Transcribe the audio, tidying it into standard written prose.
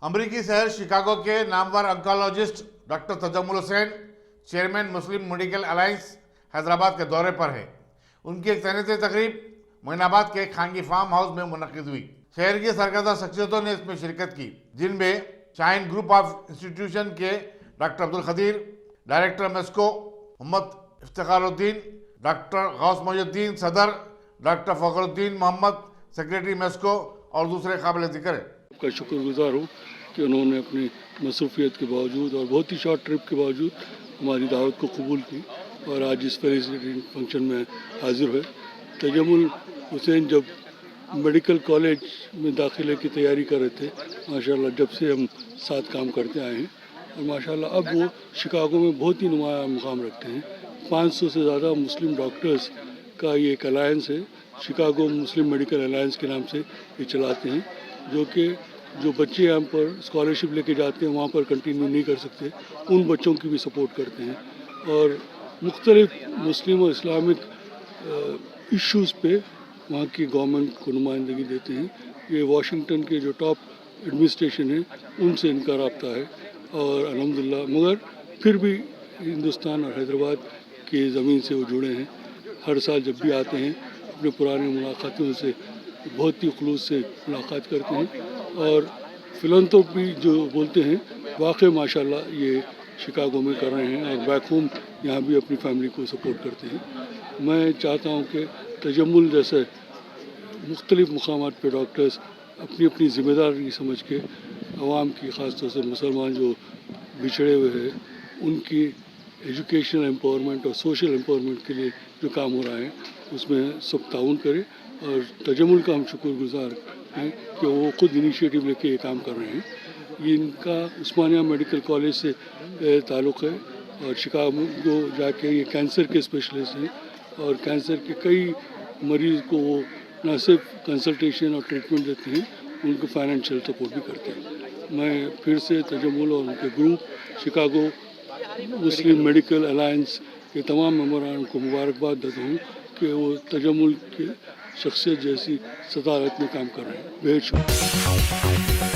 अमरीकी शहर शिकागो के नामवर oncologist doctor Tajammul Hussain chairman Muslim medical alliance Hyderabad के दौरे पर है। उनकी एक तहनीती तकरीब मोइनाबाद के खांगी फार्म हाउस में मुनक्किद हुई। शहर की सरकर्दा शख्सियतों ने इसमें शिरकत की, जिनमें शाहीन ग्रुप ऑफ इंस्टीट्यूशन के doctor Abdul Khadeer, director MESCO Mohammed Iftekharuddin, doctor Ghouse Mohiuddin सदर, डॉक्टर फखरुद्दीन मोहम्मद सेक्रेटरी मेस्को और दूसरे काबिल जिक्र है। का शुक्रगुजार हूँ कि उन्होंने अपनी मसरूफियत के बावजूद और बहुत ही शॉर्ट ट्रिप के बावजूद हमारी दावत को कबूल की और आज इस फेलिसिटेटिंग फंक्शन में हाजिर हुए। तजम्मुल हुसैन जब मेडिकल कॉलेज में दाखिले की तैयारी कर रहे थे, माशाल्लाह जब से हम साथ काम करते आए हैं और माशाल्लाह अब वो शिकागो में बहुत ही नुमाया मुकाम रखते हैं। 500 से ज़्यादा मुस्लिम डॉक्टर्स का ये एक अलायंस है, शिकागो मुस्लिम मेडिकल अलायंस के नाम से ये चलाते हैं, जो कि जो बच्चे यहाँ पर स्कॉलरशिप लेके जाते हैं वहाँ पर कंटिन्यू नहीं कर सकते, उन बच्चों की भी सपोर्ट करते हैं और मुख्तलिफ मुस्लिम और इस्लामिक इश्यूज़ पे वहाँ की गवर्नमेंट को नुमाइंदगी देते हैं। ये वाशिंगटन के जो टॉप एडमिनिस्ट्रेशन है उनसे इनका रब्ता है और अल्हम्दुलिल्लाह मगर फिर भी हिंदुस्तान और हैदराबाद की ज़मीन से वो जुड़े हैं। हर साल जब भी आते हैं अपने पुराने मुलाकातों से बहुत ही खुलूस से मुलाकात करते हैं और फिलंथ्रोपी जो बोलते हैं वाकई माशाल्लाह ये शिकागो में कर रहे हैं और बैक होम यहाँ भी अपनी फैमिली को सपोर्ट करते हैं। मैं चाहता हूँ कि तजम्मुल जैसे मुख्तलिफ मकामात पे डॉक्टर्स अपनी अपनी ज़िम्मेदारी समझ के आवाम की ख़ास तौर से मुसलमान जो बिछड़े हुए हैं उनकी एजुकेशनल एम्पावरमेंट और सोशल एम्पावरमेंट के लिए जो काम हो रहा है उसमें सब ताउन करें और तजम्मुल का हम शुक्रगुजार हैं कि वो खुद इनिशिएटिव लेके ये काम कर रहे हैं। ये इनका उस्मानिया मेडिकल कॉलेज से ताल्लुक़ है और शिकागो जाके ये कैंसर के स्पेशलिस्ट हैं और कैंसर के कई मरीज़ को वो न सिर्फ कंसल्टेशन और ट्रीटमेंट देते हैं, उनको फाइनेंशियल सपोर्ट भी करते हैं। मैं फिर से तजम्मुल और उनके ग्रुप शिकागो मुस्लिम मेडिकल अलायंस के तमाम मेंबरान को मुबारकबाद देता हूँ कि वो तजम्मुल के शख्सियत जैसी सदारत में काम कर रहे हैं। बेहद शुक्रिया।